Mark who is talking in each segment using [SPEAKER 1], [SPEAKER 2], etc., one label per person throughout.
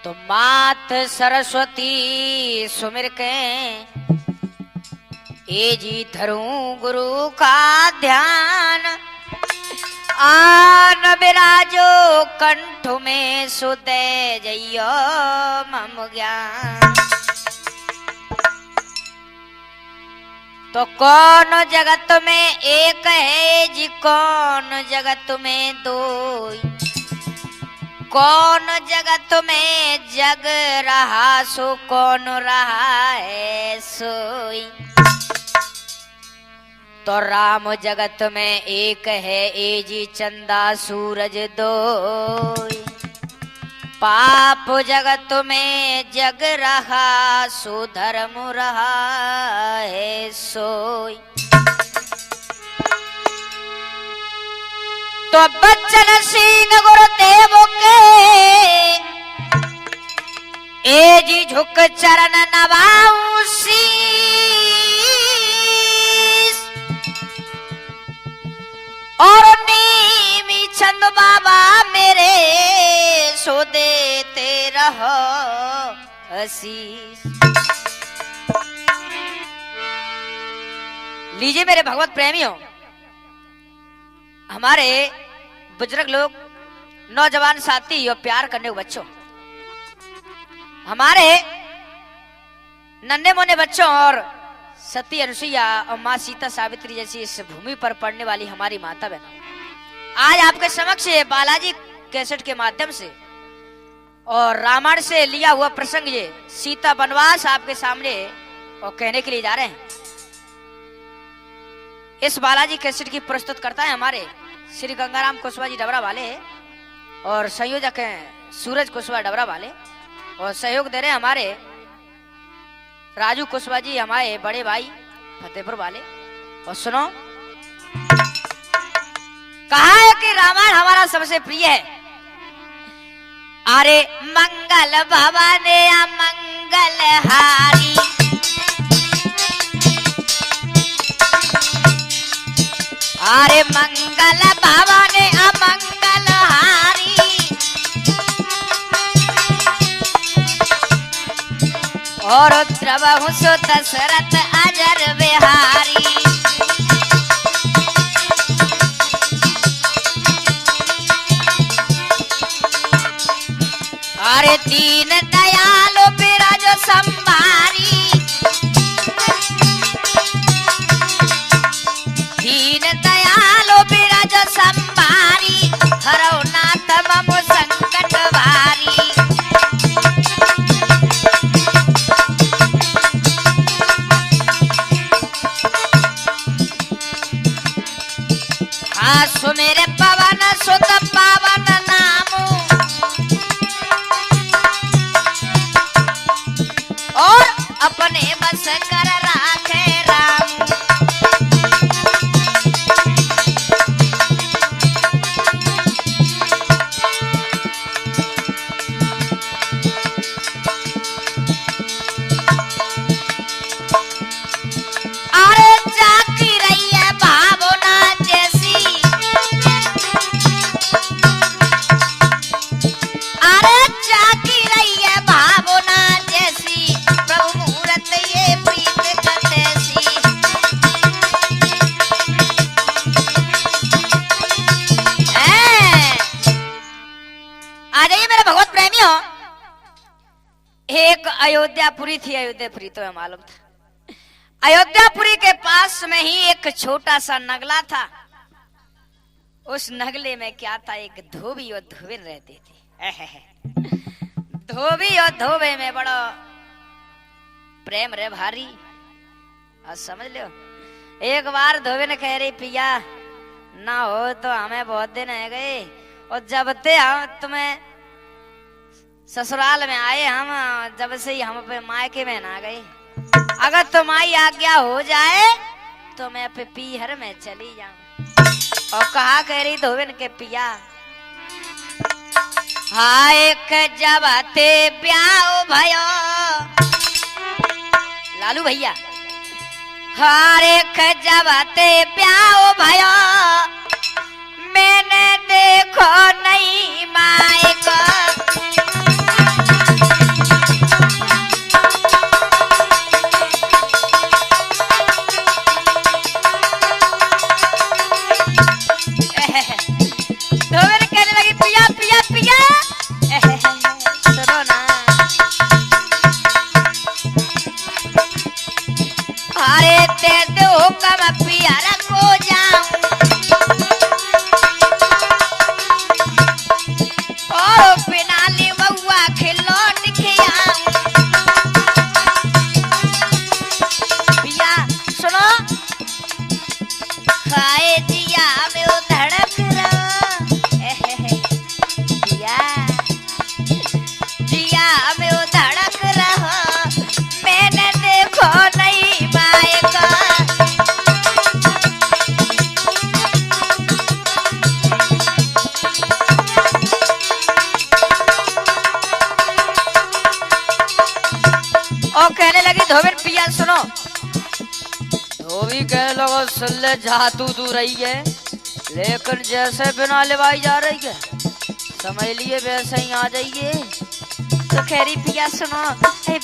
[SPEAKER 1] तो मात सरस्वती सुमिर के ए जी धरूं गुरु का ध्यान। आन विराजो कंठ में सुदे जइयो मम ज्ञान। तो कौन जगत में एक है जी, कौन जगत में दो, कौन जगत में जग रहा सो कौन रहा है सोई। तो राम जगत में एक है ए जी, चंदा सूरज दो। पाप जगत में जग रहा सो धर्म रहा है सोई। तो बच्चन सिंह गुरुदेव के ए जी झुक चरण नवाऊं शीश। और नीमी चंद बाबा मेरे सो देते रहो आशीष। लीजिए मेरे भगवत प्रेमियों, हमारे बुजुर्ग लोग, नौजवान साथी और प्यार करने वाले बच्चों, हमारे नन्हे मुन्ने बच्चों और सती अनुसुईया और माँ सीता सावित्री जैसी इस भूमि पर पढ़ने वाली हमारी माता बहन, आज आपके समक्ष बालाजी कैसेट के माध्यम से और रामायण से लिया हुआ प्रसंग, ये सीता वनवास आपके सामने और कहने के लिए जा रहे हैं। इस बालाजी कैसेट की प्रस्तुत करता है हमारे श्री गंगाराम कुशवाहा जी डबरा वाले और संयोजक हैं सूरज कुशवाहा डबरा वाले, और सहयोग दे रहे हैं हमारे राजू कुशवाहा जी, हमारे बड़े भाई फतेहपुर वाले। और सुनो, कहा है कि रामायण हमारा सबसे प्रिय है। अरे मंगल भवन अमंगल हारी, अरे मंगल भवन अमंगल हारी। और द्रवहु सो दशरथ अजर बिहारी। अरे दीन दयालु बिराज संभारी, दीन दयालु बिराज संभारी। हरौ नाथ मम संकट भारी। सुमेर पवन सुत पावन नामु, और अपने बस कर राखे राम। अरे जाती रही है भावना जैसी, अरे जाती रही है भावना जैसी। प्रभु मूरत ये प्रीत कतैसी। आ जाइए मेरे भगवत प्रेमियों, एक अयोध्यापुरी थी। अयोध्यापुरी तो मालूम था। अयोध्यापुरी के पास में ही एक छोटा सा नगला था। उस नगले में क्या था, एक धोबी और धोबे रहते थे। धोबी और धोबे में बड़ा प्रेम रे भारी। और समझ लो, एक बार धोबे ने कह रही, पिया ना हो तो हमें बहुत दिन है गए, और जब ते हम तुम्हें ससुराल में आए, हम जब से ही हम अपने मायके में ना गए। अगर तुम्हारी आज्ञा हो जाए तो मैं पे पीहर में चली जाऊं। और कहा कह रही धोबिन के पिया, हाय जब ते ब्याह भयो, लालू भैया, हारे जब ते ब्याह भयो, मैंने देखो नहीं मायका। धोबिन पिया सुनो।
[SPEAKER 2] धोबी कह लगा सुन ले जहाँ तू रही है, लेकिन जैसे बिना लिवाई जा रही है समझ लिए वैसे ही आ जाइए।
[SPEAKER 1] तो खैरी पिया सुनो,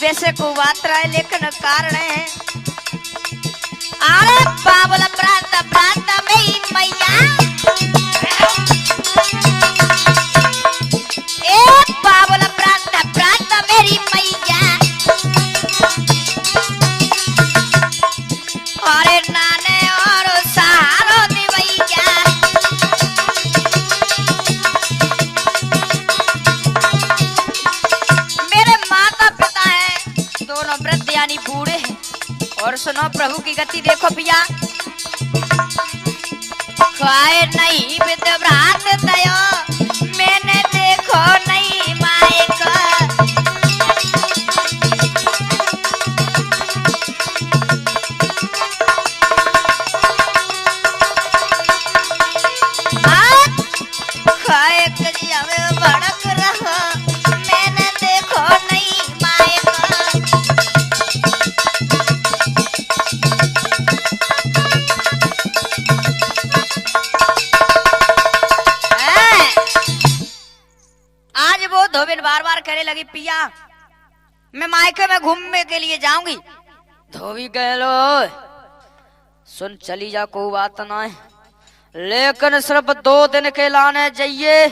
[SPEAKER 1] वैसे को बात रहा है लेकिन कारण है। अरे बाबला प्रांत प्रांत में मैया, ए बाबला प्रांत प्रांत मेरी मैया, अरे नाने और सहारो दिवैया, मेरे माता पिता हैं दोनों वृद्ध यानी बूढ़े हैं। और सुनो प्रभु की गति देखो पिया, खाए नहीं विद्भ्रात दयो, मैंने देखो नहीं माए का। खाए कजिया में भड़क रहा, मैंने देखो नहीं माए का। आज वो धोबिन बार बार कहने लगी पिया मैं मायके में घूमने के लिए जाऊंगी।
[SPEAKER 2] धोबी कह लो सुन चली जा कोई बात ना है, लेकिन सिर्फ 2 दिन के लाने जाइए।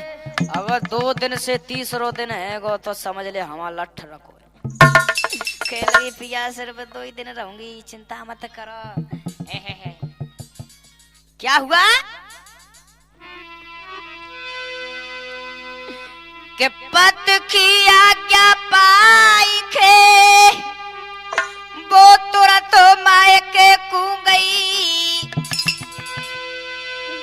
[SPEAKER 2] अगर 2 दिन से तीसरो दिन है गो तो समझ ले हमारा लठ रखो।
[SPEAKER 1] कह लगी पिया सिर्फ 2 ही दिन रहूंगी, चिंता मत करो। क्या हुआ कि पत की आज्ञा पाई खे, वो तुरंत मायके कू गई।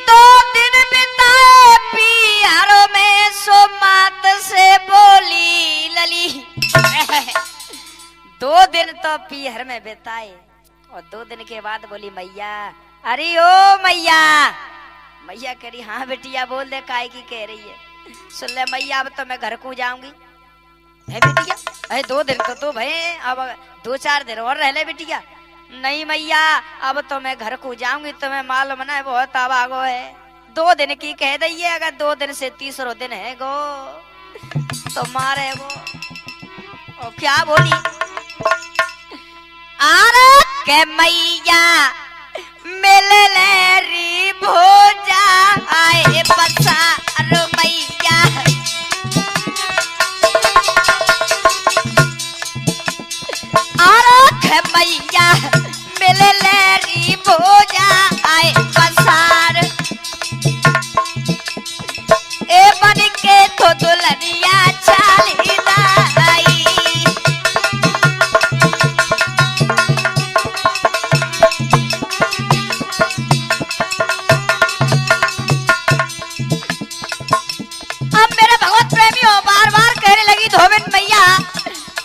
[SPEAKER 1] 2 दिन बिताए पियारो में, सो मात से बोली लली। 2 दिन तो पीहर में बिताए और 2 दिन के बाद बोली मैया, अरे ओ मैया। मैया कह रही हाँ बेटिया बोल दे, काय की कह रही है। सुन ले मैया अब तो मैं घर को जाऊंगी। है बेटिया अरे 2 दिन तो भाई, अब 2-4 दिन और रह ले बेटिया। नहीं मैया अब तो मैं घर को जाऊंगी, तुम्हें मालूम ना बहुत आवागो है। 2 दिन की कह दी है, अगर 2 दिन से तीसरो दिन है गो तो मारे वो। और क्या बोली अरे के मैया मिल ले री भोजा, आए पसार मैया। अरे के मैया मिल ले री भोजा, आए पसार। ए बन के तो दुल्हनिया चाली दाई। अब मेरे भगवत प्रेमियों बार बार कहने लगी धोबिन मैया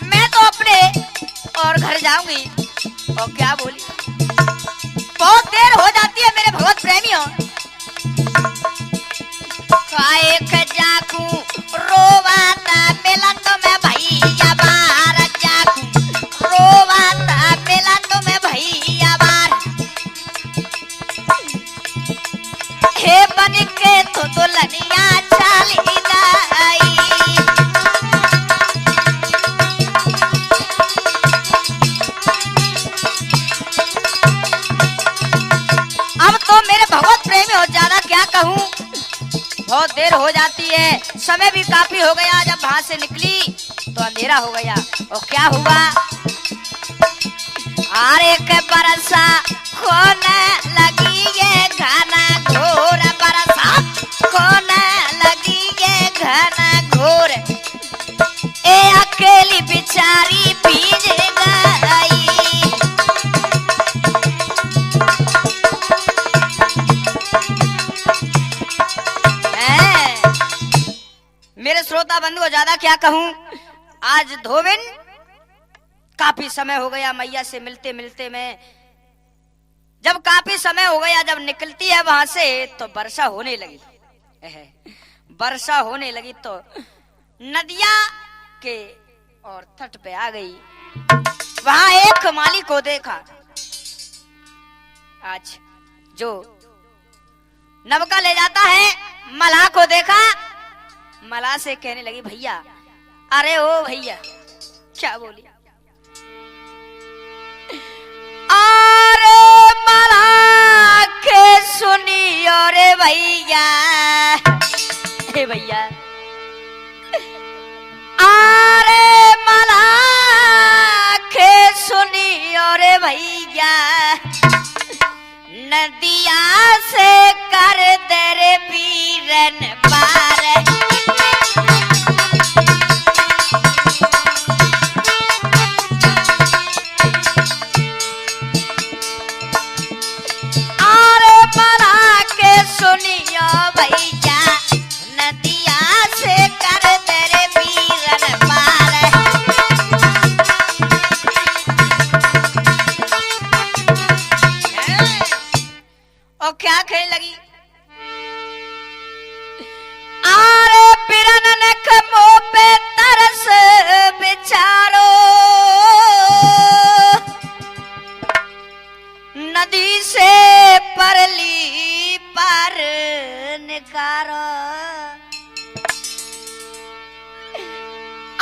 [SPEAKER 1] मैं तो अपने और घर जाऊंगी। और क्या बोली बहुत देर हो जाती है मेरे भगवत प्रेमियों। खाए जाकू रोवाता मिला तो मैं भैया बार, जाकू रोवाता मिला तो मैं भैया बार। हे बन के तो दुल्हनिया चाली दाई। अब तो मेरे भगवत प्रेमी हो, ज्यादा क्या कहूँ, बहुत देर हो जाती है, समय भी काफी हो गया। जब वहां से निकली तो अंधेरा हो गया। और क्या हुआ अरे के बरसा खोने लगी ये घना घोर, बरसा खोने लगी ये घना घोर। ए अकेली बिचारी भीज गई। मेरे श्रोता बंधु ज्यादा क्या कहूं, आज धोबिन काफी समय हो गया मैया से मिलते मिलते में। जब काफी समय हो गया, जब निकलती है वहां से तो वर्षा होने लगी। वर्षा होने लगी तो नदिया के और तट पे आ गई। वहां एक माली को देखा। आज जो नवका ले जाता है, मलाह को देखा। मलाह से कहने लगी, भैया, अरे ओ भैया, क्या बोली? अरे मलाह के सुनी, अरे भैया, हे भैया, अरे मलाह के सुनी, अरे भैया, नदिया से कर दे रे बीरन पार। अरे मलाह के सुनियो भैया, नदिया से कर दे रे बीरन पार। और क्या कहने लगी? आरे बिरन खमो पे तरस बिचारो, नदी से परली पार निकारो।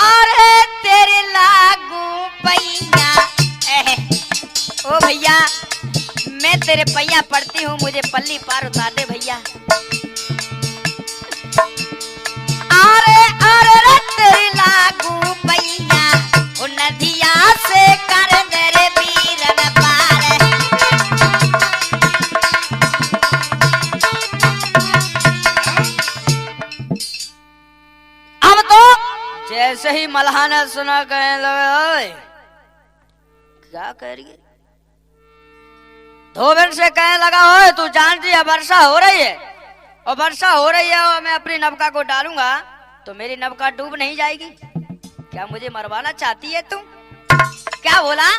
[SPEAKER 1] अरे तेरे लागू पैया, ओ भैया, मैं तेरे पैया पड़ती हूँ, मुझे पल्ली पार उतार दे भैया। अरे अरे रे तेरी लागू पैया, ओ नदिया से कर दे रे बीरन पार। अब तो जैसे ही मल्हा ने सुना, कहने लगे, क्या कह रही है? धोबन से कहने लगा, हो तू जानती है वर्षा हो रही है, और वर्षा हो रही है, और मैं अपनी नवका को डालूंगा तो मेरी नवका डूब नहीं जाएगी? क्या मुझे मरवाना चाहती है तू? क्या बोला?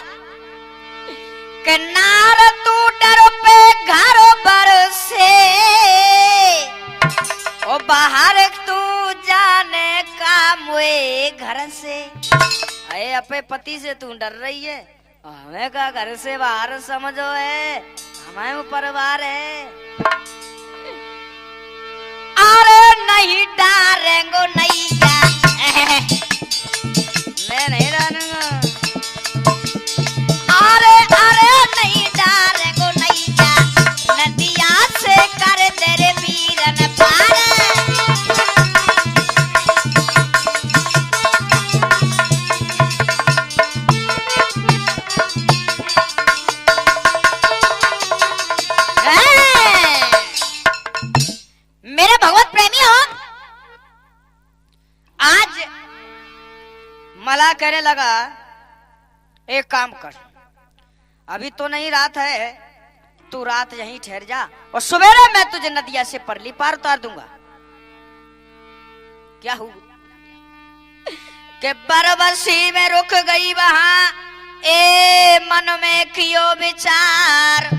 [SPEAKER 1] किनार तू डरो पे घरों पर से, और बाहर तू जाने का मुए घर से। अरे अपने पति से तू डर रही है, हमें का घर से बाहर समझो है, हमारे परिवार है। अरे नहीं डारेंगो नैया, मैं नहीं डालूंगा। अरे अरे नहीं डारेंगो नैया, नदिया से कर दे रे बीरन पार। मेरे भगवत प्रेमी हो, आज मला कहने लगा, एक काम कर, अभी तो नहीं रात है, तू रात यहीं ठहर जा, और सवेरे मैं तुझे नदिया से परली पार उतार दूंगा। क्या हुआ कि बरबसी में रुक गई वहां, ए मन में कियो विचार,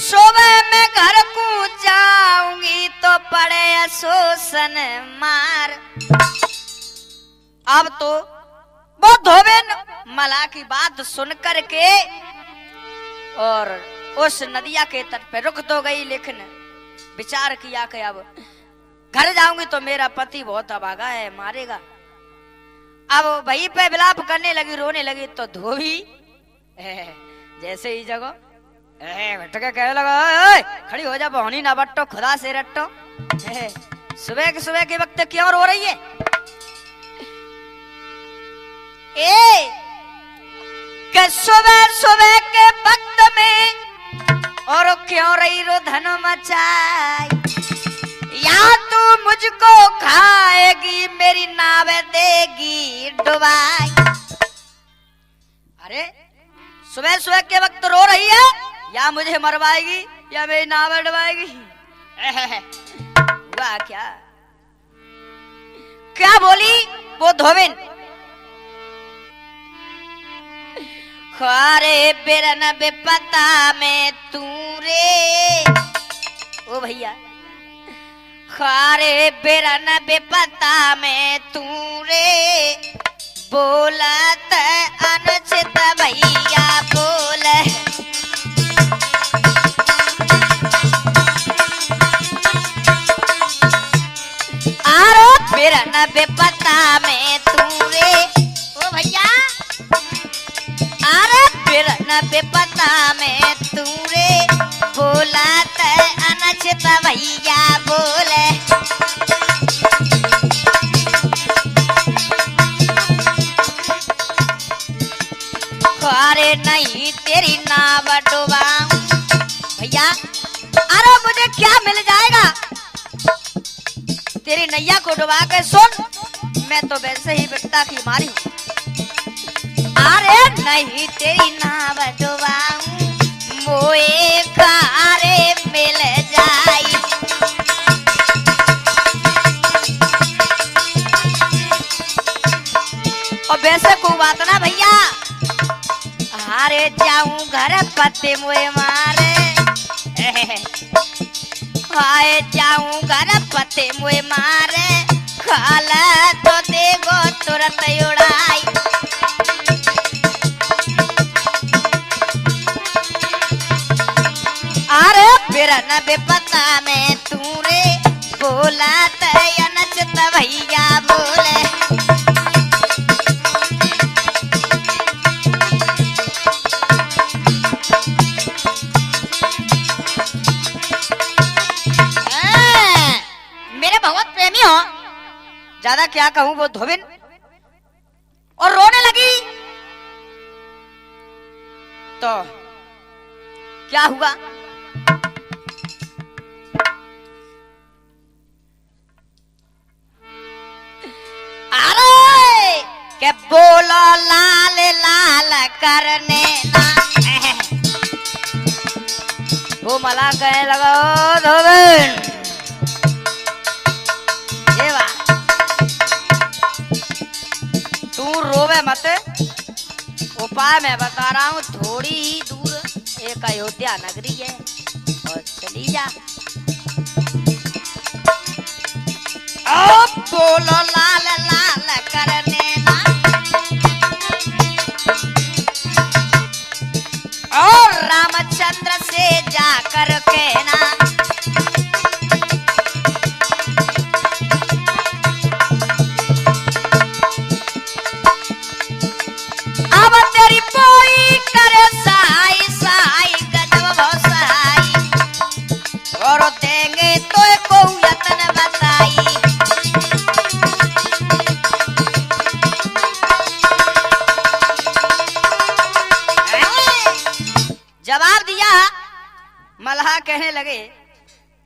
[SPEAKER 1] सुबह मैं घर को जाऊंगी तो पड़े शोषण मार। अब तो वो धोबन मला की बात सुन करके और उस नदिया के तट पे रुक तो गई, लेकिन विचार किया कि अब घर जाऊंगी तो मेरा पति बहुत अभागा है, मारेगा। अब वहीं पे विलाप करने लगी, रोने लगी, तो धोबी जैसे ही जगह भटके कहने लगा, खड़ी हो जा बहनी ना बट्टो, खुदा से रट्टो, सुबह के वक्त क्यों रो रही है? कि सुबह के वक्त में और क्यों रही रुधन मचाई, या तू मुझको खाएगी मेरी नाव देगी डुबाई। अरे सुबह के वक्त रो रही है, या मुझे मरवाएगी या मेरी नाव डुबाएगी? हुआ क्या बोली वो धोबिन? खारे बिरन बेपता में तू रे, ओ भैया, खारे बिरन बेपता में तू रे, बोलत अनुचित भैया बोले आरो फिर न बेपता में तू रे ओ भैया अरे फिर न बेपता में तू रे बोलत अनुचित भैया बोले अरे नहीं तेरी नाव डुबाऊं भैया अरे मुझे क्या मिल जाएगा तेरी नैया को डुबा के सुन मैं तो वैसे ही बिकता की मारी अरे नहीं तेरी नाव डुबाऊं मोए खारे मिल जाई और वैसे को बात ना भैया हारे जाऊं घर पत्ते मुए मारे हाय जाऊं घर पत्ते मुए मारे खाला तो देगो तुरंत उड़ाई अरे फिर न बेपता में तू रे बोला तनचत भैया बोले बहुत प्रेमी हो ज्यादा क्या कहूं वो धोबिन और रोने लगी तो क्या हुआ अरे के बोलो लाल लाल करने ना वो मला कहने लगा ओ धोबिन तू रोवे मत उपाय मैं बता रहा हूँ थोड़ी ही दूर एक अयोध्या नगरी है और चली जा अब बोलो लाल लाल करने ना और रामचंद्र से जाकर कहना जवाब दिया मल्हा कहने लगे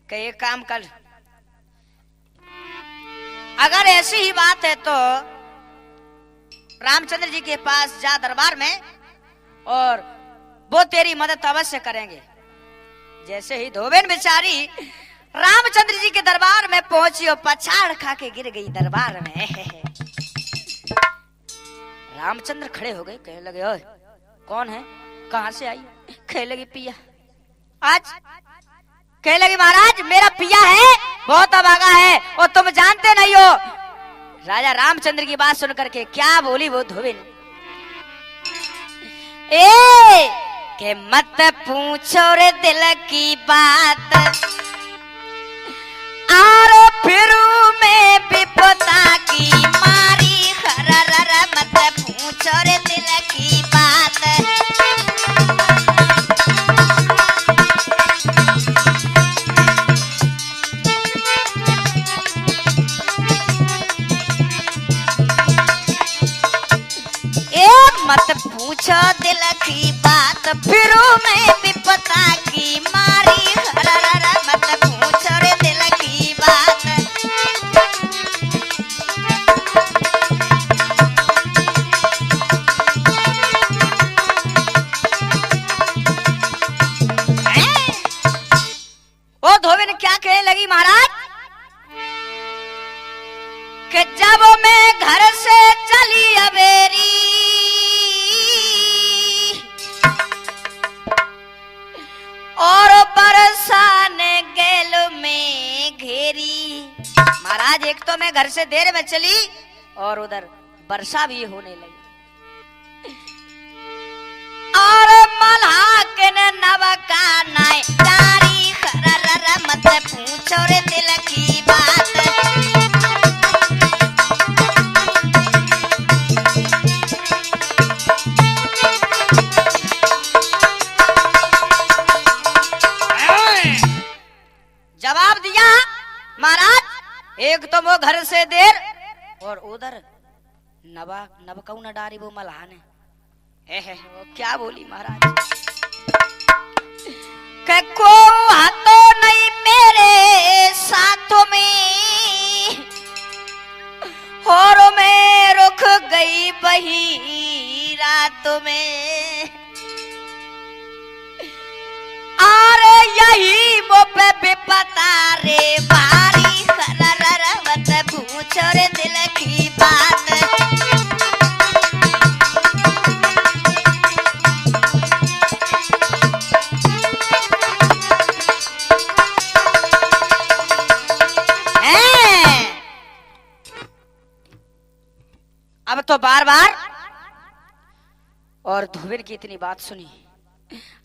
[SPEAKER 1] कि एक काम कर अगर ऐसी ही बात है तो रामचंद्र जी के पास जा दरबार में और वो तेरी मदद अवश्य करेंगे। जैसे ही धोबिन बेचारी रामचंद्र जी के दरबार में पहुंची और पछाड़ खा के गिर गई दरबार में। रामचंद्र खड़े हो गए, कहने लगे ओए कौन है, कहां से आई? कहने लगी पिया। आज कहने लगी महाराज मेरा पिया है, बहुत अभागा है और तुम जानते नहीं हो। राजा रामचंद्र की बात सुनकर के क्या बोली वो धोबिन, के मत पूछो रे दिल की बात, आरो फिरू में विपदा की मारी, हरर मत पूछो रे दिल की बात। मत पूछो दिल की बात, फिरू में विपदा की मारी, हरर मत पूछो रे दिल की बात। वो धोबिन क्या कहने लगी महाराज, कि जब मैं घर से चली अबेरी, और बरसाने गेल में घेरी। महाराज एक तो मैं घर से देर में चली और उधर वर्षा भी होने लगी। और मल्हा के ने नवका नाय डारी खरर मत पूछो रे दिल की बात। जवाब दिया महाराज, एक तो वो घर से देर और उधर नबकऊ न डारी वो मल्हाने। वो क्या बोली महाराज के को हाथों नहीं मेरे साथों में और मैं रुक गई बही रातों में। अरे यही वो पे बेपता रे बारी खरर मत पूछो रे दिल की बात। अब तो बार बार और धोबिन की इतनी बात सुनी,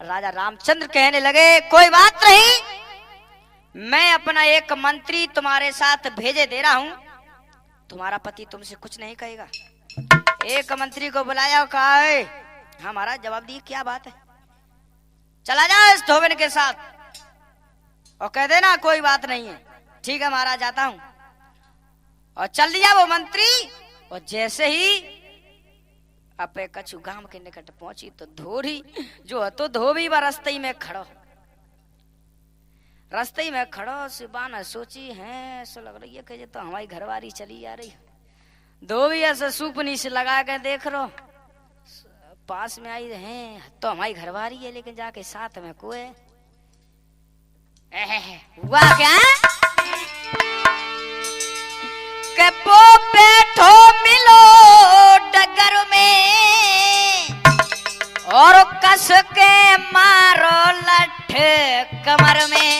[SPEAKER 1] राजा रामचंद्र कहने लगे कोई बात नहीं, मैं अपना एक मंत्री तुम्हारे साथ भेजे दे रहा हूं, तुम्हारा पति तुमसे कुछ नहीं कहेगा। एक मंत्री को बुलाया और कहा है, हाँ महाराज जवाब दिए क्या बात है, चला जाओ इस धोबिन के साथ और कह देना कोई बात नहीं है। ठीक है महाराज जाता हूं। और चल दिया वो मंत्री। और जैसे ही अपे कछु गांव के निकट पहुंची तो धोरी जो है तो धोबी व रस्ते में खड़ो सिबाना सोची है, ऐसा लग रही है कि तो हमारी घरवारी चली जा रही। धोबी ऐसे सुपनी से लगा के देख रो, पास में आई है तो हमारी घरवारी है, लेकिन जाके साथ में कोई हुआ क्या के पो बैठो मिलो डगर में और कस के मारो लठ कमर में।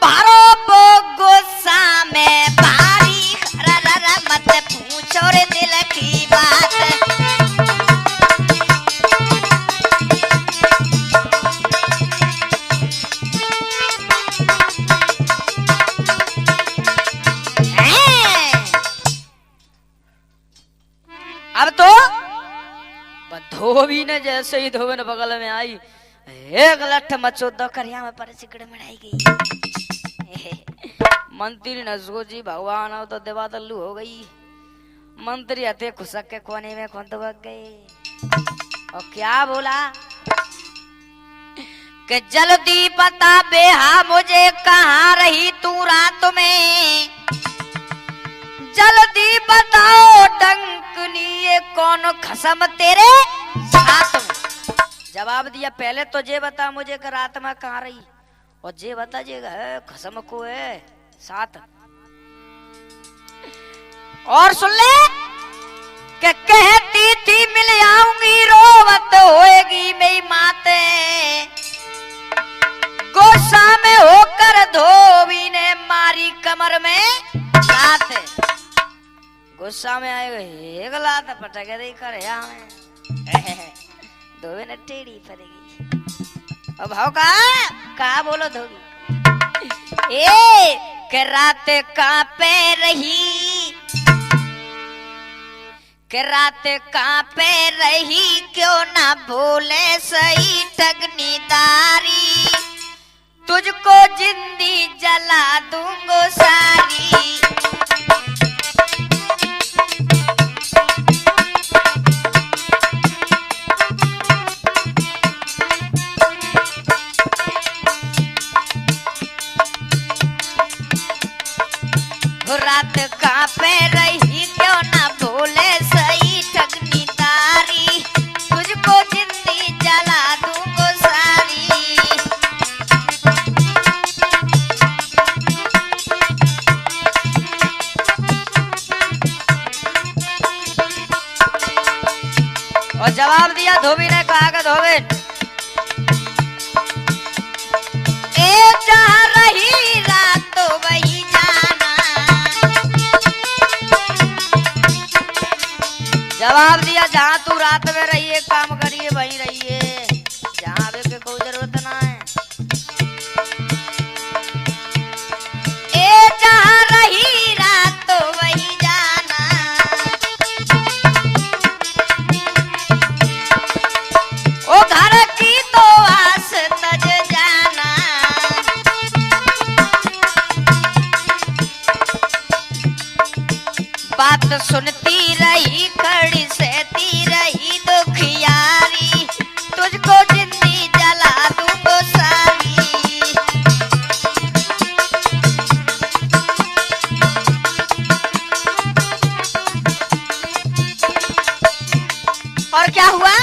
[SPEAKER 1] भारो बो गुस्सा में भारी रर मत पूछो रे दिल की बात। अब तो धोबी ने जैसे ही धोबन बगल में आई, एक लठ मचो दो करिया में पर सिकड़ मढ़ाई गई। मंत्री ने सोची भगवान अब तो देवा दल्लू हो गई। मंत्री हथे खुसक के कोने में खुद बग गए और क्या बोला कि जल्दी बता बेहा मुझे कहाँ रही तू रात में, जल्दी बताओ डंकनी ये कौन खसम तेरे साथ में। जवाब दिया पहले तो जे बता मुझे कि रात में कहाँ रही, और जे बता जे है खसम को है साथ। और सुन ले कि कहती थी मिल आऊंगी रोवत होएगी मेरी माते, गुस्सा में होकर धोबी ने मारी कमर में लात। गुस्सा में आएगा एक लात पटक दे कर धोबी ने टेढ़ी पड़ेगी। अब भाव कहा बोलो धोबी ए के रात कांपे रही, के रात कांपे रही क्यों ना भूले सही ठगनीदारी, तुझको जिंदी जला दूंगो सारी। रात कांपे रही क्यों ना भूले सही ठगनीदारी, तुझको जिंदी जला दूंगो सारी। और जवाब दिया धोबी ने कहा कि धोबिन ए जहाँ रही रात तो वही जाना,
[SPEAKER 2] जवाब दिया जहाँ तू रात में रहिए काम करिए वहीं रहिए, जहाँ आवे के कोई जरूरत ना है।
[SPEAKER 1] ए जहाँ रही रात तो वही जाना, ओ घर की तो आस तज जाना। बात सुनती रही खड़ी सहती रही दुखियारी, तुझको जिंदगी जला दूंगो सारी। और क्या हुआ?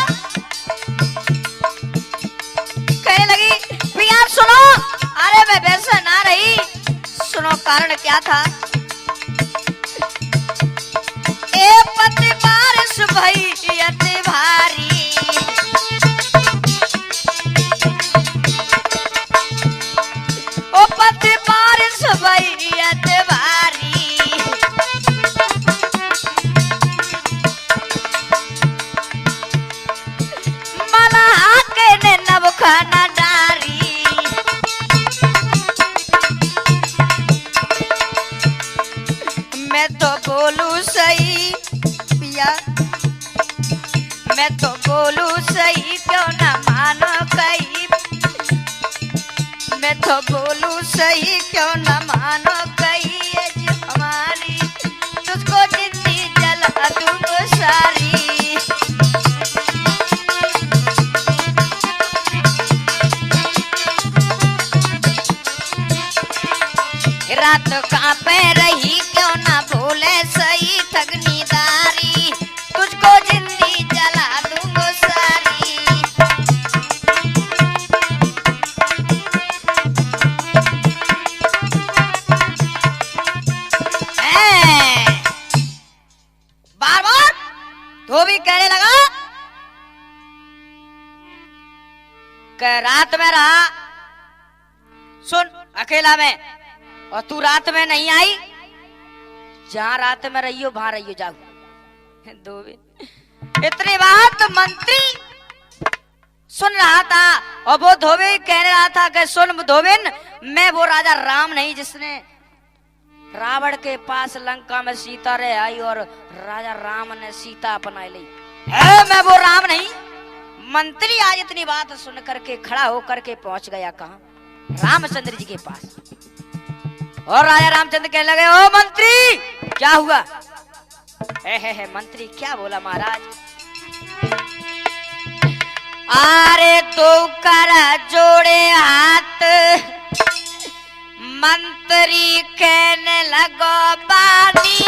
[SPEAKER 1] कहने लगी प्रिया सुनो, अरे मैं वैसा ना रही, सुनो कारण क्या था। ए पति बारिश भई अति भारी, ओ पति बारिश भई अति भारी। मलहा के ने नव खाना डारी, मैं तो बोलूं सही पिया, मैं तो बोलूं सही क्यों ना मानो कहीं, मैं तो बोलूं सही क्यों ना मानो कहीं। ये जी हमारी तुझको जिंदगी जला दूंगो सारी। रात कहाँ पे रही क्यों ना भूले सही ठगनीदारी, तुझको जिंदगी जला दूंगो सारी। बार बार धोबी कहने लगा कि रात में रहा, सुन अकेला में, और तू रात में नहीं आई, जहां रात में रहियो वहां रहियो जाओ। धोबी इतनी बात मंत्री सुन रहा था, और वो धोबी कह रहा था कि सुन धोबिन, मैं वो राजा राम नहीं जिसने रावण के पास लंका में सीता रह आई और राजा राम ने सीता अपना ली है, मैं वो राम नहीं। मंत्री आज इतनी बात सुन करके खड़ा होकर के पहुंच गया कहां? रामचंद्र जी के पास। और राजा रामचंद्र कहने लगे ओ मंत्री क्या हुआ? हे मंत्री क्या बोला महाराज? अरे तो कर जोड़े हाथ, मंत्री कहने लगो बानी।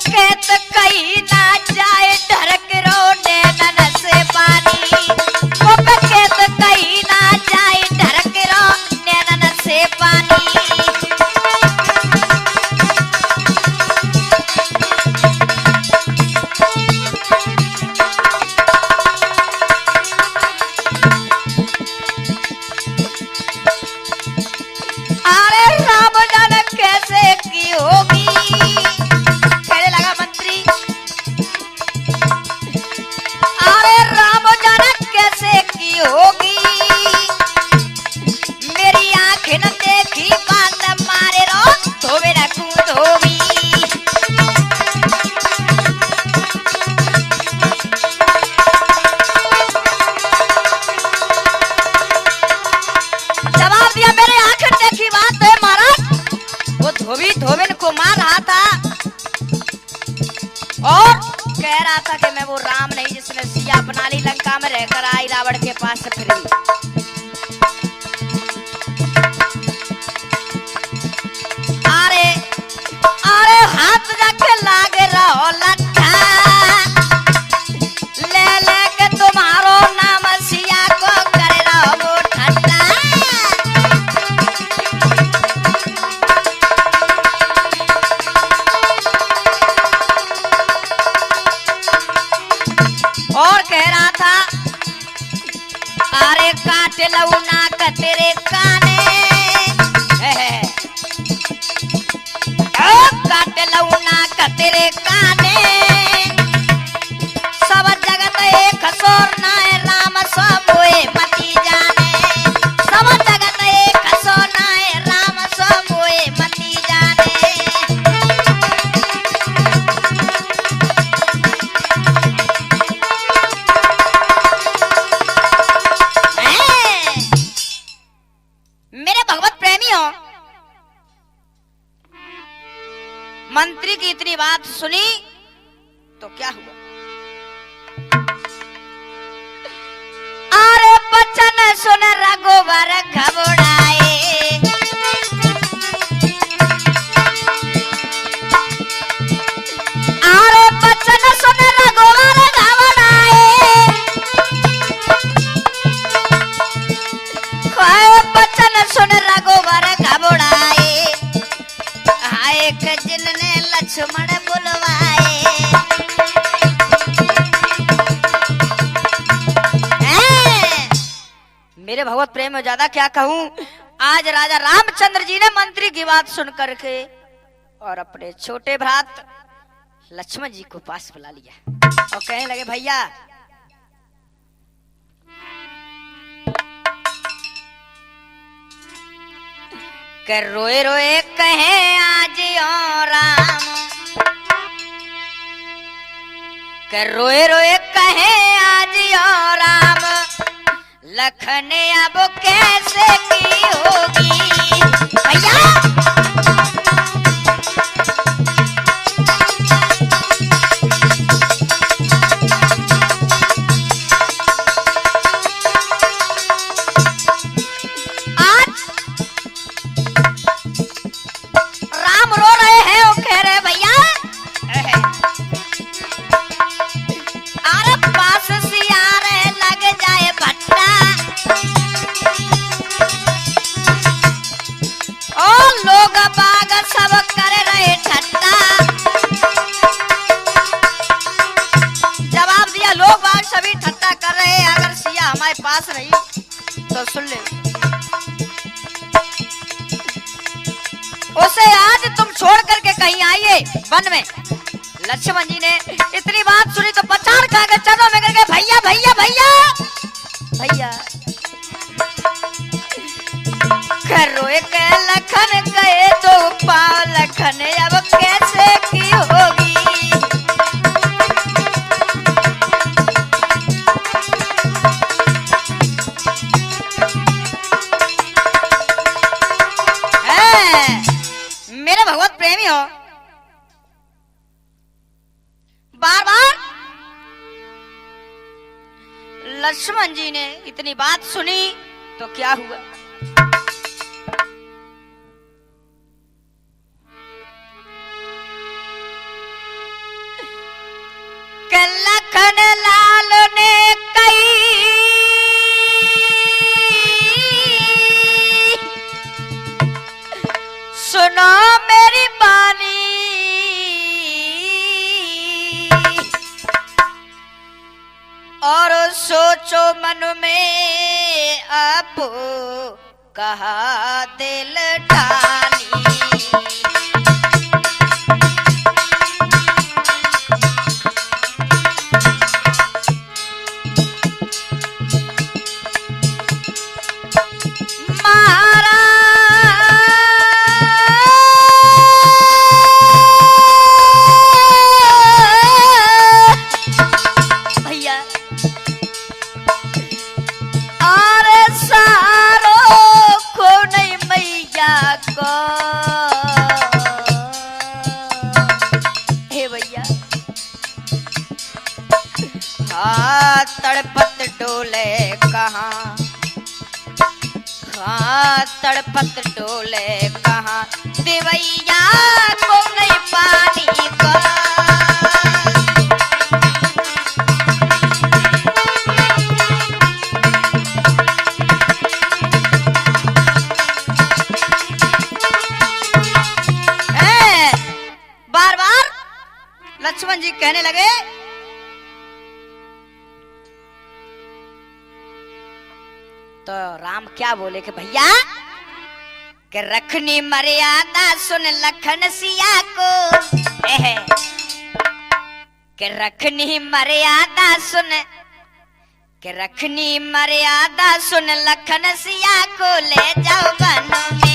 [SPEAKER 1] कहत कहीं ना जाए ढरक रोने नन से पानी, वो कहत कहीं ना जाए ढरक रोने नन से पानी। अरे राम जाने कैसे की होगी, होगी मेरी आंखें न देखी बात मारे रो धोबे न कूद होगी। जवाब दिया मेरी आंखें देखी बात है महाराज। वो धोबी धोबन को मार रहा था और कह रहा था कि मैं वो राम नहीं जिसने सिया अपना ली, लंका में रहकर आई रावण के पास से फिर भी। अरे अरे हाथ जाके लागे रहो लट्ठा, ले लेके तुम्हारो नाम सिया को करे रहो वो ठंडा। और कह रहा था काट लऊ नाक तेरे काने, काट लऊ नाक तेरे काने, सब जगत एक सोर नाय राम सब मोए मती जाने, सब जगत एक सोर नाय राम सब मोए मती जाने। मेरे भगवत प्रेमियों, मंत्री की इतनी बात सुनी तो क्या हुआ? अरे बचन सुन रघुवर घबराए, अरे बचन सुन रघुवर घबराए, बचन सुन रघुवर घबराए, एक जिनने लक्ष्मण बुलवाए। मेरे भगवत प्रेम में ज्यादा क्या कहूं, आज राजा रामचंद्र जी ने मंत्री की बात सुन करके और अपने छोटे भ्रात लक्ष्मण जी को पास बुला लिया और कहने लगे, भैया कर रोए रोए कहे आज ओ राम, कर रोए रोए कहे आज ओ राम, लखन अब कैसे की होगी भैया। सब कर रहे ठट्टा, जवाब दिया लोग बाग सभी ठट्टा कर रहे हैं, अगर सिया हमारे पास रही तो सुन ले, उसे आज तुम छोड़ करके कहीं आइए वन में। लक्ष्मण जी ने इतनी बात सुनी तो पछाड़ खा के चरणों में करके भैया भैया भैया भैया, रोए के लखन गए तो पाव लखन अब कैसे की होगी। मेरे भगवत प्रेमी हो, बार बार लक्ष्मण जी ने इतनी बात सुनी तो क्या हुआ? लखन लाल ने कही सुनो मेरी बानी, और सोचो मन में अब कहा दिल ठानी। तड़पत डोले कहाँ, हाँ तड़पत डोले कहाँ, देवैया को नहीं पानी का। बार बार लक्ष्मण जी कहने लगे, तो राम क्या बोले कि भैया कि रखनी मर्यादा सुन लखन सिया को, कि रखनी मर्यादा सुन, कि रखनी मर्यादा सुन लखन सिया को ले जाओ वन में।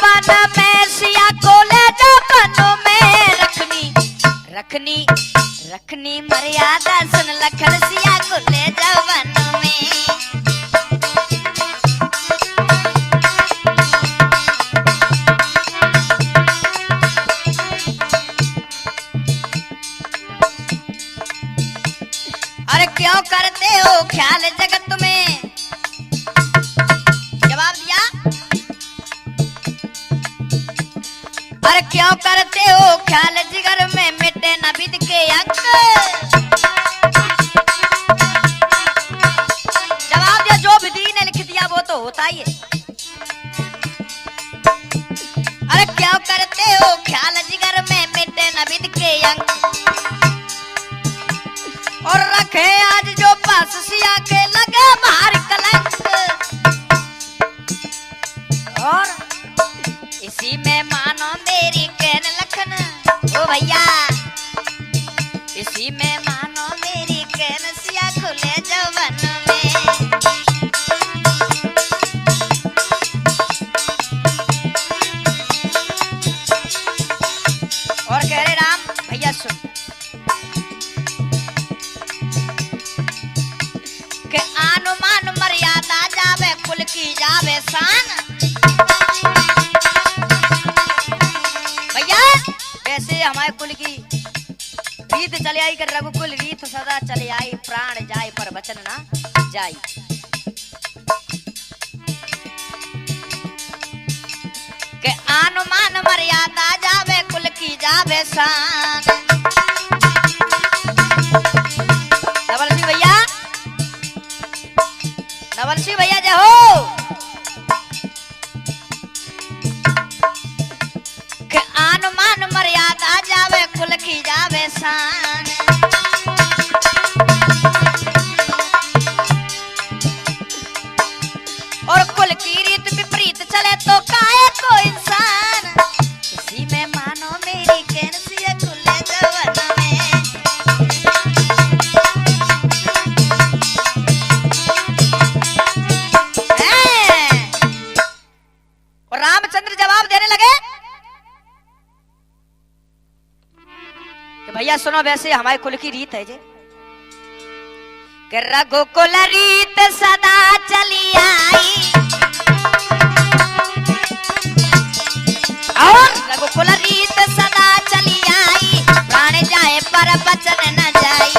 [SPEAKER 1] वन में सिया को ले जाओ वनों में, रखनी रखनी रखनी मर्यादा सुन लखन सिया को ले जाओ वनों में। अरे क्यों करते हो ख्याल जगत में, जवाब दिया अरे क्यों करते हो ख्याल जिगर में, मिटे न विद के अंक। जवाब दिया जो विधि ने लिख दिया वो तो होता ही है। अरे क्यों करते हो ख्याल जिगर में, मिटे न विद के अंक। और रखे आज जो पास सिया के लगे बाहर कलंक। और इसी में मानो मेरी कहन लखन, ओ भैया इसी में मानो मेरी कहन सिया खुले जवन में। और कह रहे राम भैया सुन के अनुमान मर्यादा जावे कुल की जावे शान। ऐसे हमारे कुल की रीत चले आई कर रघुकुल रीत सदा चले आई, प्राण जाए पर वचन ना जाई। के अनुमान मर्यादा जावे कुल की जावे शान। नवल सिंह भैया, नवल सिंह भैया जय हो। अनुमान मर्यादा जावे कुल की जावे शान। और कुल की रीत विपरीत चले तो काहे को इंसान। इसी में मानो मेरी कहन सिया खुले जवन में। और रामचंद्र जवाब देने लगे भैया सुनो वैसे हमारे कुल की रीत है जे कि रघुकुल रीत सदा चली आई। और रघुकुल रीत सदा चली आई, प्राण जाए पर वचन न जाई।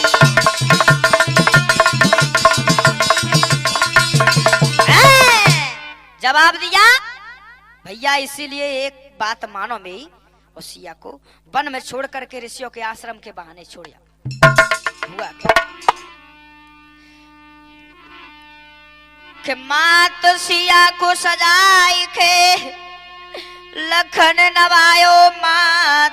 [SPEAKER 1] जवाब दिया भैया इसीलिए एक बात मानो मेरी, और सिया को वन में छोड़ करके ऋषियों के आश्रम के बहाने छोड़िया। हुआ कि मात सिया को सजाई के लखन नवायो मात।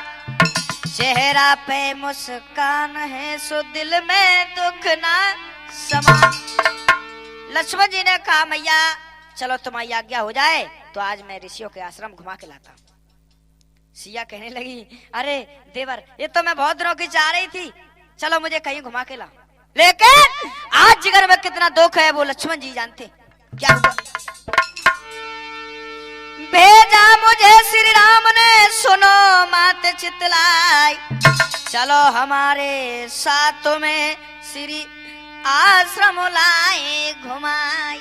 [SPEAKER 1] चेहरा पे मुस्कान है सो दिल में दुख ना समा। लक्ष्मण जी ने कहा मैया चलो तुम्हारी आज्ञा हो जाए तो आज मैं ऋषियों के आश्रम घुमा के लाता हूं। सिया कहने लगी अरे देवर ये तो मैं बहुत दिनों की चाह रही थी, चलो मुझे कहीं घुमा के ला। लेकिन आज जिगर में कितना दुख है वो लक्ष्मण जी जानते। क्या हुआ? भेजा मुझे श्री राम ने सुनो मात चितलाई, चलो हमारे साथ में श्री आश्रम लाए घुमाई।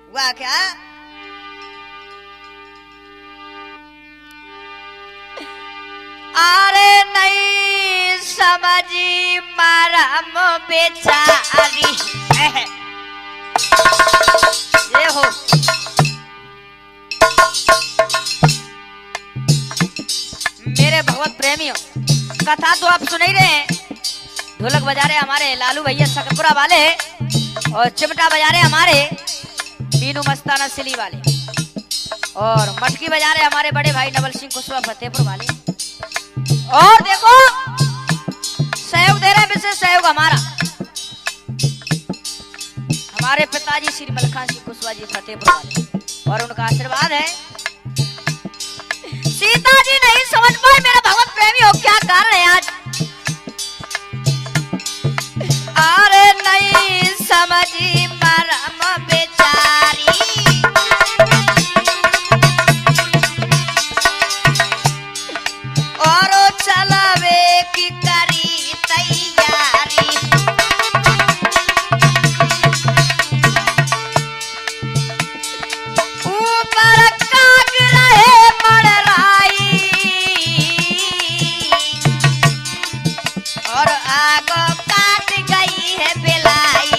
[SPEAKER 1] हुआ क्या? अरे नहीं समझी मरम बेचारी। ये हो मेरे भगवत प्रेमियों, कथा तो आप सुन ही रहे हैं। ढोलक बजा रहे हमारे लालू भैया सकरपुरा वाले और चिमटा बजा रहे हमारे
[SPEAKER 2] नीनू मस्ताना सिली वाले और मटकी बजा रहे हमारे बड़े भाई नवल सिंह कुशवा फतेहपुर वाले। और देखो सहयोग दे रहे हैं, विशेष सहयोग हमारे पिताजी श्री मलखान सिंह कुशवा जी फतेहपुर वाले और उनका आशीर्वाद है। सीता जी नहीं समझ पाए मेरा भगवत प्रेमी हो क्या कारण है आज।
[SPEAKER 1] अरे नहीं समझी मरम बेचारी, और चलावे की करी तैयारी। ऊपर काग रहे मड़राई, और आगो काट गई है बेलाई।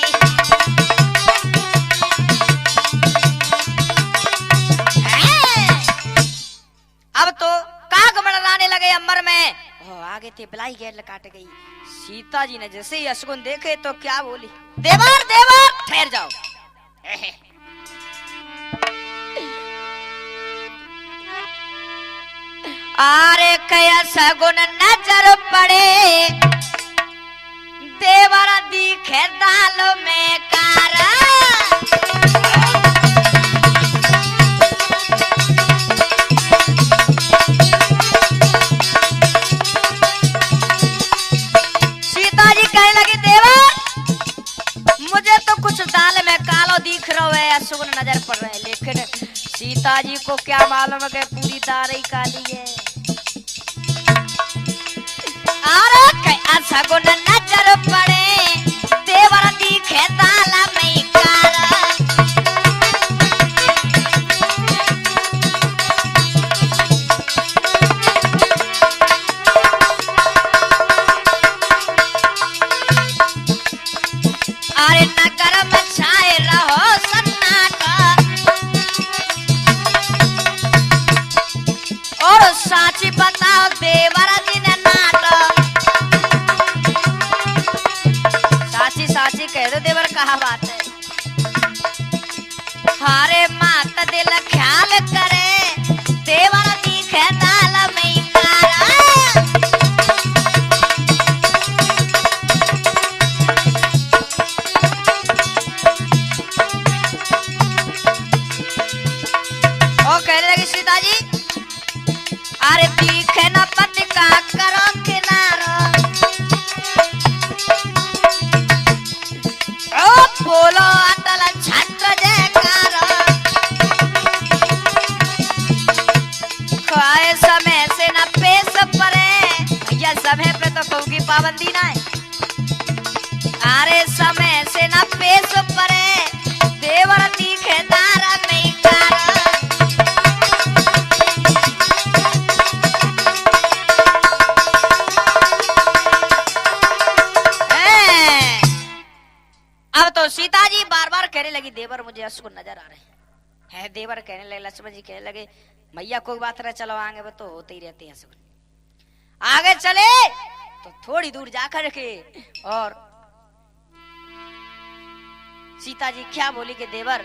[SPEAKER 2] अब तो काग मड़राने लगे अंबर में, आगे थे बिलाई गैर काट गई। सीता जी ने जैसे ही अशगुन देखे तो क्या बोली, देवर देवर ठहर जाओ।
[SPEAKER 1] आरे कया सगुन नजर पड़े, देवर दिखे दाल में कारा।
[SPEAKER 2] सीता जी कहने लगी देवर मुझे तो कुछ दाल में कालो दिख रहा है, अशगुन नजर पड़ रहे हैं। लेकिन सीता जी को क्या मालूम है कि पूरी दाल ही काली है।
[SPEAKER 1] सगुन नजर पड़े, देवर दिखे दाल में कारा। अरे नगर में छाए रहो सन्नाटा, और साची बताओ देवर दिन नाटक।
[SPEAKER 2] साची कह दो देवर कहा बात है।
[SPEAKER 1] हारे मात दिल ख्याल करे, देवर दिखे दाल में कारा।
[SPEAKER 2] और कहने लगी सीता जी
[SPEAKER 1] अरे दिखे न पति का करो किनारो, बोलो अतल छट जयकारो। खाए समय से न पेश परे,
[SPEAKER 2] या समय पे तो कहूँगी पाबंदी ना है।
[SPEAKER 1] अरे समय से न पेश परे, देवर दिखे दार में कारा।
[SPEAKER 2] अब तो सीता जी बार बार कहने लगी देवर मुझे अशगुन नजर आ रहे हैं। देवर कहने लगे, लक्ष्मण जी कहने लगे मैया कोई बात रहे चलो आगे, वो तो होते ही रहते हैं अशगुन। आगे चले तो थोड़ी दूर जाकर के और सीता जी क्या बोली कि देवर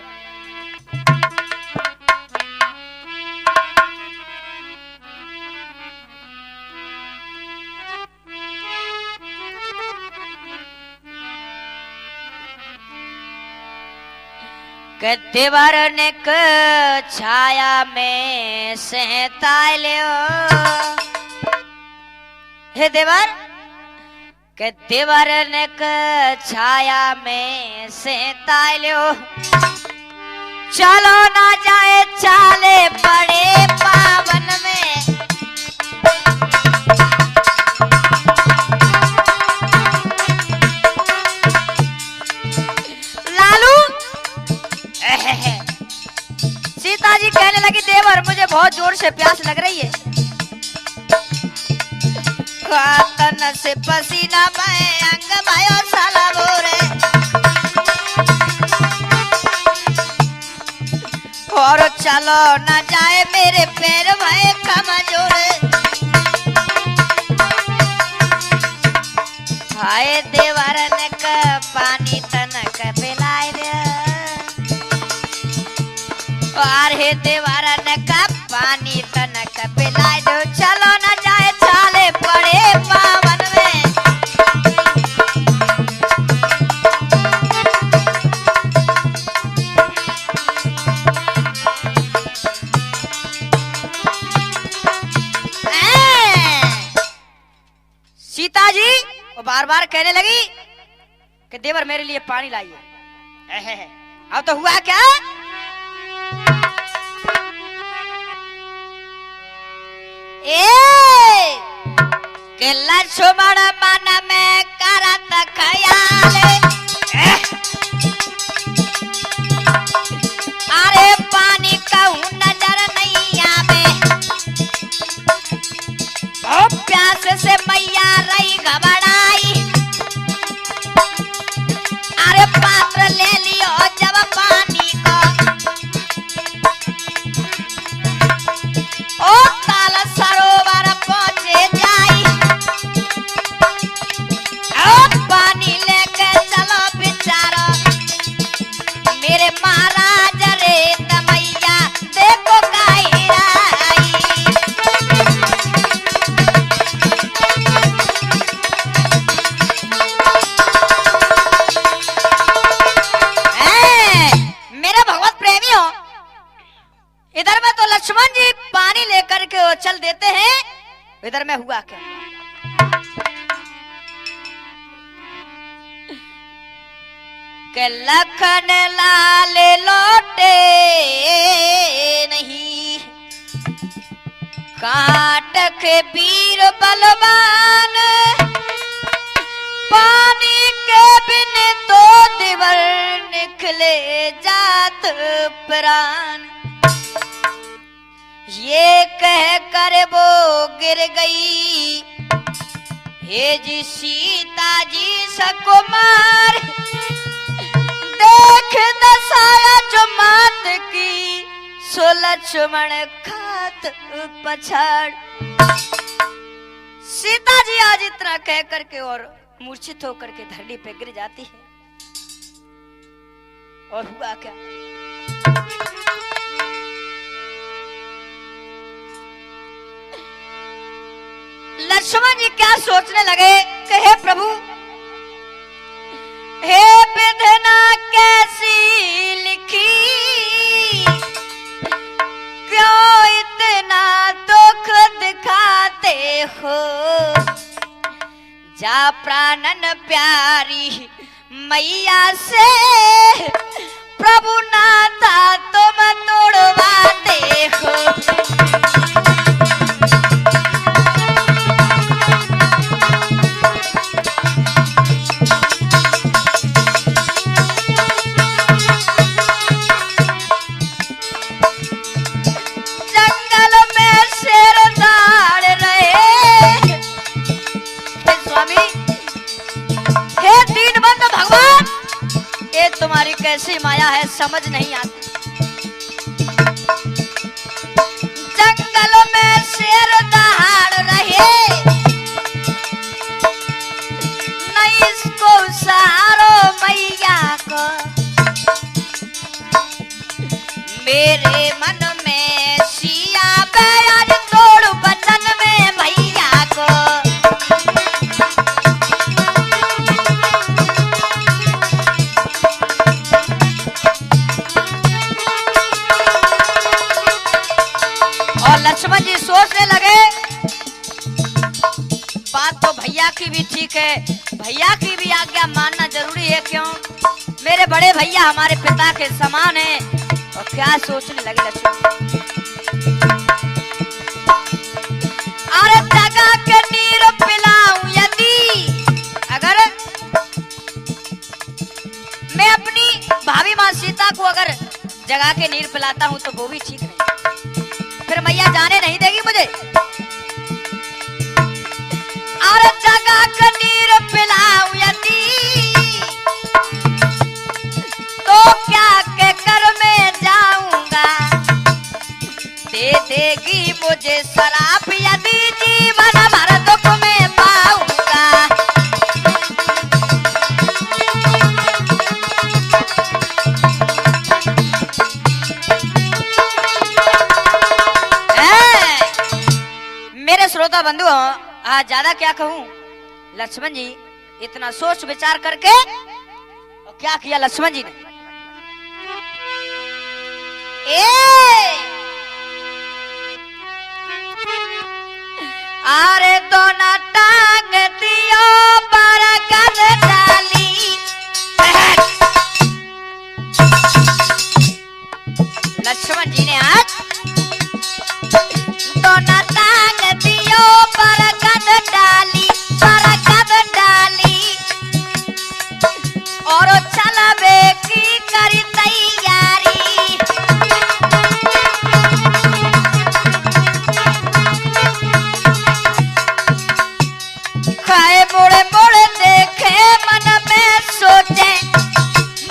[SPEAKER 1] देवर ने छाया में सहता लियो।
[SPEAKER 2] हे देवर
[SPEAKER 1] के देवर ने छाया में सहता लियो। चलो ना जाए चाले बड़े पावन में,
[SPEAKER 2] लालू। सीता जी कहने लगी देवर मुझे बहुत जोर से प्यास लग रही है।
[SPEAKER 1] तन से पसीना बहे अंग भयो साला बोरे, और चलो न जाए मेरे पैर भय कमजोर। हाय देवर ने पानी तनक पिलाए रे, अरे देवरन का पानी तनक पिला दो, चलो न जाए छाले पड़े पावन में। सीता जी वो बार बार कहने लगी कि देवर मेरे लिए पानी लाइए। अब तो हुआ क्या, के लक्ष्मण मन में करत ख्याल, अरे पानी कहूं नजर नहीं आवे, प्यास से मैया रही घबराई, अरे पात्र ले लियो जब पानी को, ओ ताल सरोवर पहुंचे जाई, ओ पानी लेके चलो बिचारो, मेरे महाराज रे मैया देखो काई आई। इधर में तो लक्ष्मण जी पानी लेकर के वो चल देते हैं, इधर में हुआ क्या, के लखन लाल लौटे नहीं, काट के वीर बलवान, पानी के बिन तो दिवर निकले जात प्राण। ये कह कर वो गिर गई, हे जी सीता जी सकुमार, देख दसाया जो मात की, सो लक्ष्मण खात पछाड़। सीता जी आज इतना कह करके और मूर्छित होकर के धरती पे गिर जाती है। और हुआ क्या, लक्ष्मण जी क्या सोचने लगे कि हे प्रभु, हे विधना कैसी लिखी, क्यों इतना दुख दिखाते हो, जा प्राणन प्यारी मैया से, प्रभु नाता तुम तोड़वाते हो। तुम्हारी कैसी माया है समझ नहीं आती, जंगल में शेर दहाड़ रहे, नहीं इसको सहारो मैया को, मेरे मन में सिया बैराज तोड़ बचन में भैया को। लक्ष्मण जी सोचने लगे, बात तो भैया की भी ठीक है, भैया की भी आज्ञा मानना जरूरी है, क्यों, मेरे बड़े भैया हमारे पिता के समान हैं। और क्या सोचने लगे लक्ष्मण, अरे जगा के नीर पिलाऊं यदि, अगर मैं अपनी भाभी माँ सीता को अगर जगा के नीर पिलाता हूँ तो वो भी ठीक नहीं, फिर मैया जाने नहीं देगी मुझे। अरे जगा के नीर पिलाऊं यदि, तो क्या के कर में जाऊंगा, दे देगी मुझे शराब यदि, जीवन भर दुख में पाऊंगा। बंधु आज ज्यादा क्या कहूं। लक्ष्मण जी इतना सोच विचार करके और क्या किया लक्ष्मण जी ने, अरे दोनों टांग दियो बरगद डाली, लक्ष्मण जी ने आज दोनों टांग दियो बरगद डाली, बरगद डाली और चलबे की करी तैयारी। खाए बोड़े बोड़े देखे मन में सोचे,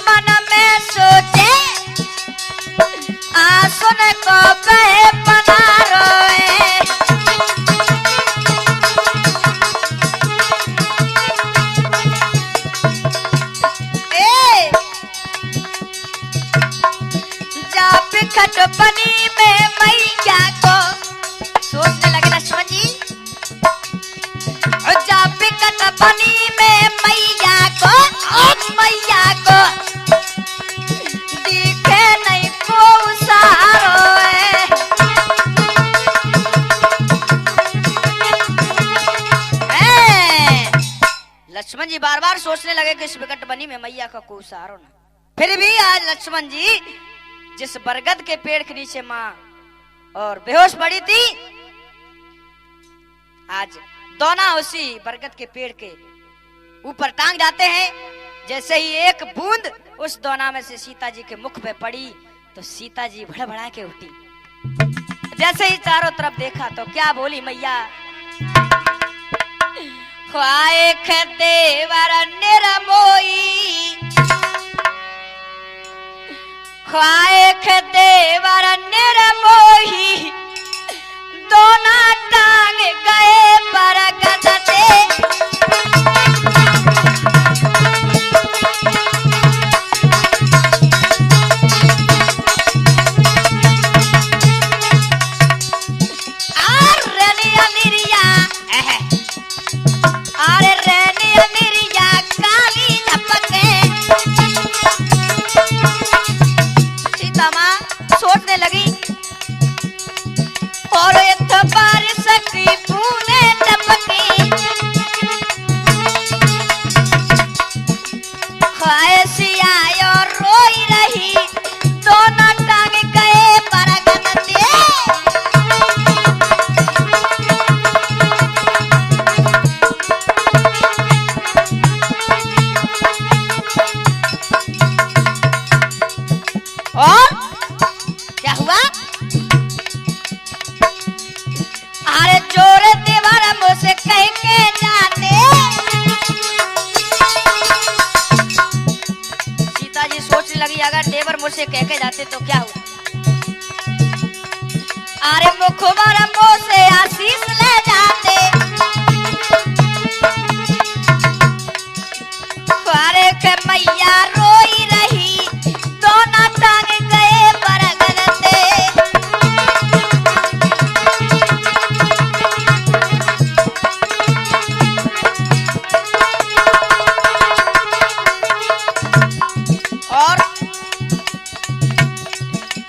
[SPEAKER 1] मन में सोचे आसुन को बहे बना रोए। जा बिखट बनी में मैया को, सोचने लगे लक्ष्मण जी, जा बिखट बनी में मैया को, मैया को दिखे नहीं को सहारो है। लक्ष्मण जी बार बार सोचने लगे कि इस बिकट बनी में मैया का कोई सहारो ना। फिर भी आज लक्ष्मण जी जिस बरगद के पेड़ के नीचे मां और बेहोश पड़ी थी, आज दोना उसी बरगद के पेड़ के ऊपर टांग जाते हैं। जैसे ही एक बूंद उस दोना में से सीता जी के मुख पे पड़ी तो सीता जी भड़बड़ा के उठी। जैसे ही चारों तरफ देखा तो क्या बोली मैया, ख्वाए देवर निरमोई, ख्वाए देवर निरमोही, दोना टांग गए बरगद से। अरे रेनी अनिरिया काली झपके, सीता माँ सोचने लगी और एक बारिश की बूंदें टपकी, ख्वाहिशी आई और रोई रही, दोनों टांग गए बरगद से। और क्या हुआ, अरे जोर देवर मुझसे कह के जाते। सीता जी सोचने लगी अगर देवर मुझसे कह के जाते तो क्या हुआ, अरे मुखबर मुंह से आशीष ले जाते। अरे के मैया रोई रही, दोनों टांग गए बरगद से। और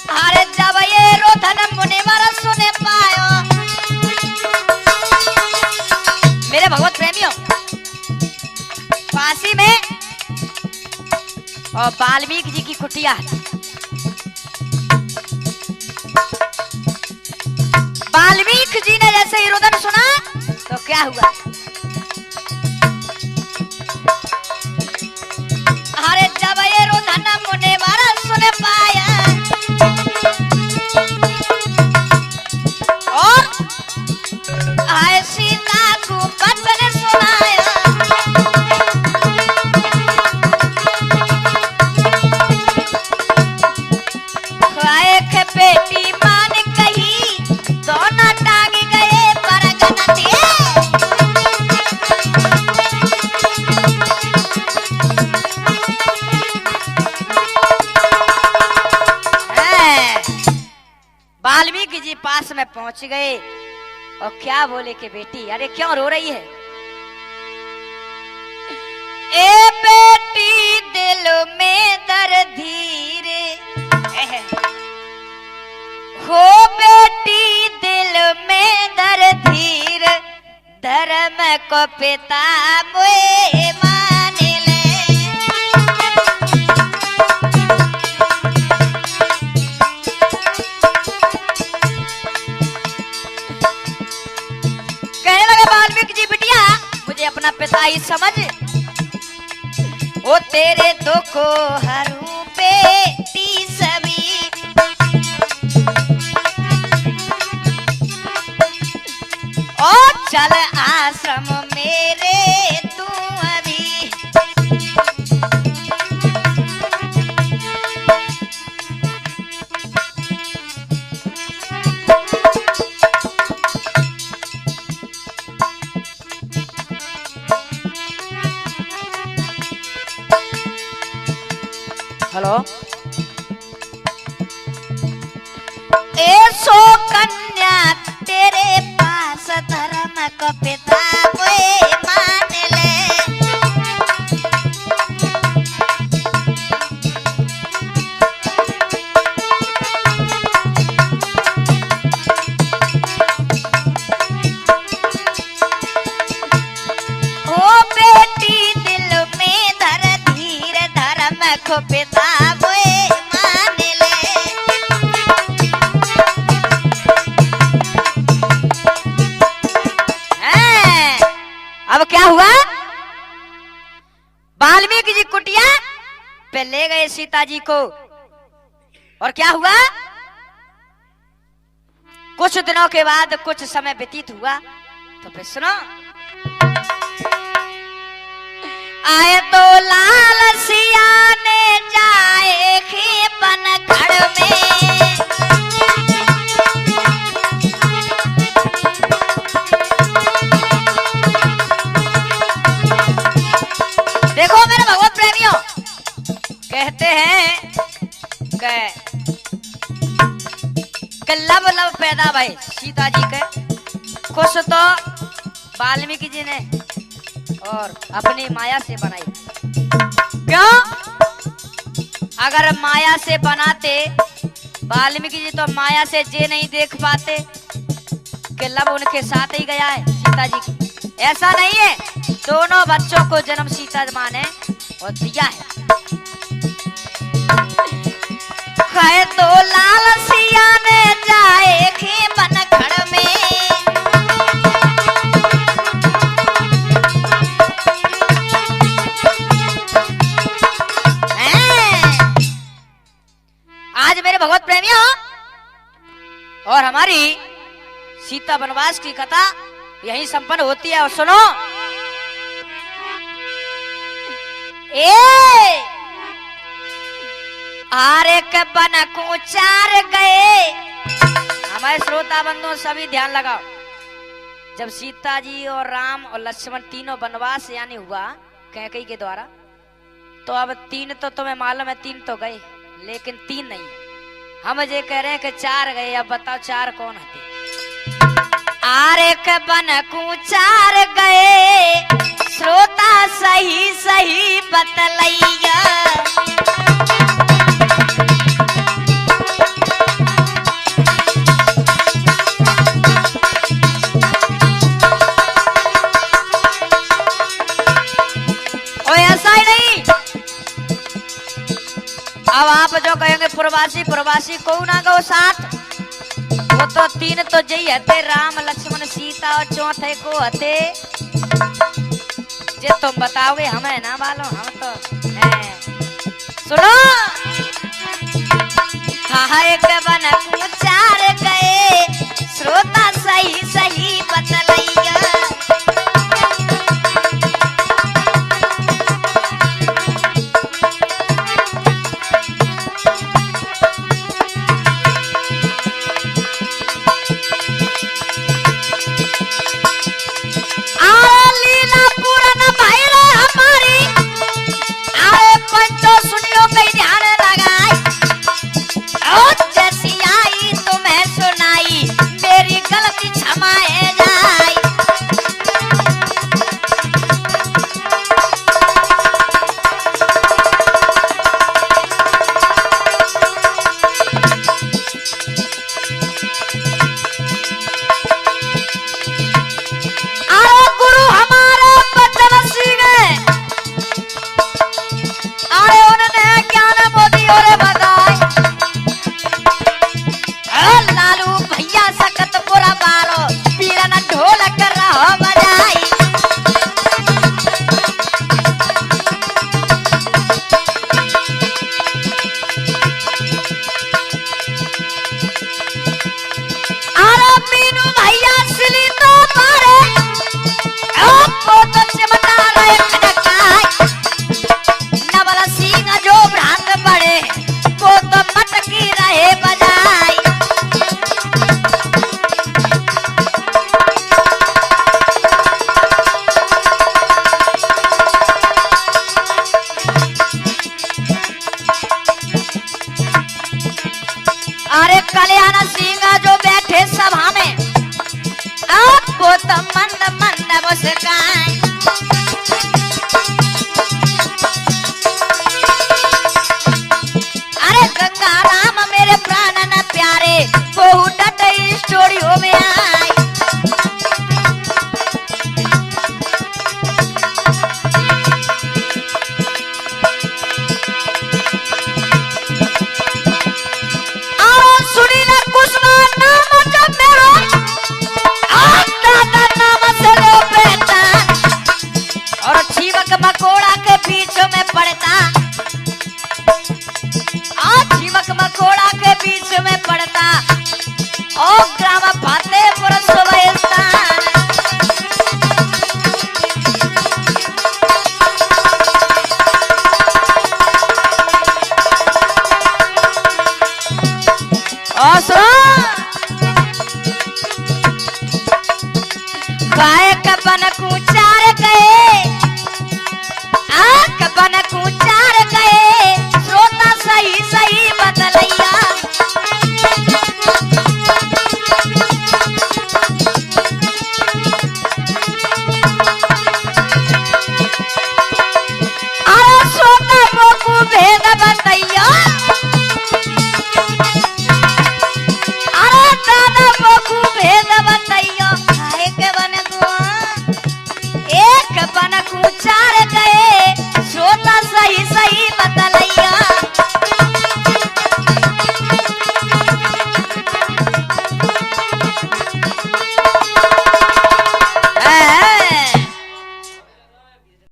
[SPEAKER 1] अरे जब ये रोधन मुनिवर सुने पायो, मेरे भगवत प्रेमियों, काशी में और वाल्मीकि जी की कुटिया, वाल्मीकि जी ने जैसे ही रुदन सुना तो क्या हुआ, अरे जब ये रुदन मुनिवर सुन पाया और आए सीता को वचन सुनाया। बेटी मान कही, दोनों टांग गए बरगद से। वाल्मीकि जी पास में पहुंच गए और क्या बोले कि बेटी अरे क्यों रो रही है? ए बेटी दिल में दर्द धीरे, हो बेटी दिल में दर्द धीर, धर्म को पिता मोए मान ले। कहने लगे वाल्मीकि जी बिटिया मुझे अपना पिता ही समझ, वो तेरे दुखो हरू बेटी सभी, ओ चल आश्रम मेरे तू अभी।
[SPEAKER 2] हेलो
[SPEAKER 1] ऐसो कन्या तेरे पास धर्म को पिता मोए मान ले। ओ बेटी दिल में धर धीर, धर्म को पिता मोए मान ले। अब क्या हुआ? वाल्मीकि जी कुटिया पे ले गए सीता जी को, और क्या हुआ? कुछ दिनों के बाद कुछ समय व्यतीत हुआ तो फिर सुनो, आए तो लाल सिया ने जाए खेपन खड़ में, देखो मेरे भगवत प्रेमियों, कहते हैं कि लब लब पैदा भाई सीता जी के, कुछ तो वाल्मीकि जी ने और अपनी माया से बनाई। क्यों? अगर माया से बनाते वाल्मीकि जी तो माया से जे नहीं देख पाते कि लब उनके साथ ही गया है सीता जी की। ऐसा नहीं है, दोनों बच्चों को जन्म सीता मां ने और दिया है। है तो लाल सिया ने जाए खेपन खड़ में, आज मेरे भगवत प्रेमियों और हमारी सीता वनवास की कथा यही संपन्न होती है। और सुनो, आरे के बन को चार गए। हमारे श्रोता बंधु सभी ध्यान लगाओ, जब सीता जी और राम और लक्ष्मण तीनों वनवास यानी हुआ कैकेयी के द्वारा, तो अब 3 तो तुम्हें मालूम है, 3 तो गए, लेकिन 3 नहीं, हम ये कह रहे हैं कि 4 गए। अब बताओ 4 कौन हते? आरे के बन को 4 गए, श्रोता सही सही बतलैया। और ऐसा ही नहीं, अब आप जो कहेंगे प्रवासी प्रवासी को ना गो साथ, वो तो 3 तो जई हते, राम लक्ष्मण सीता, और चौथे को हते जे तुम बताओगे, हमें ना मालूम, हम तो हैं। सुनो, हाँ एक बन को 4 गए, श्रोता सही सही बतलैया। गलती क्षमा है। श्लोक में पढ़ता और ग्राम फतेहपुर सुबह स्थान। गायक बन कुचार गए, आक बन कुचार गए, श्रोता सही सही बदलैया। अरे श्रोता मोकू भेद बतैया, अरे दादा मोकू भेद बतैया। एक बन कुचार गए, श्रोता सही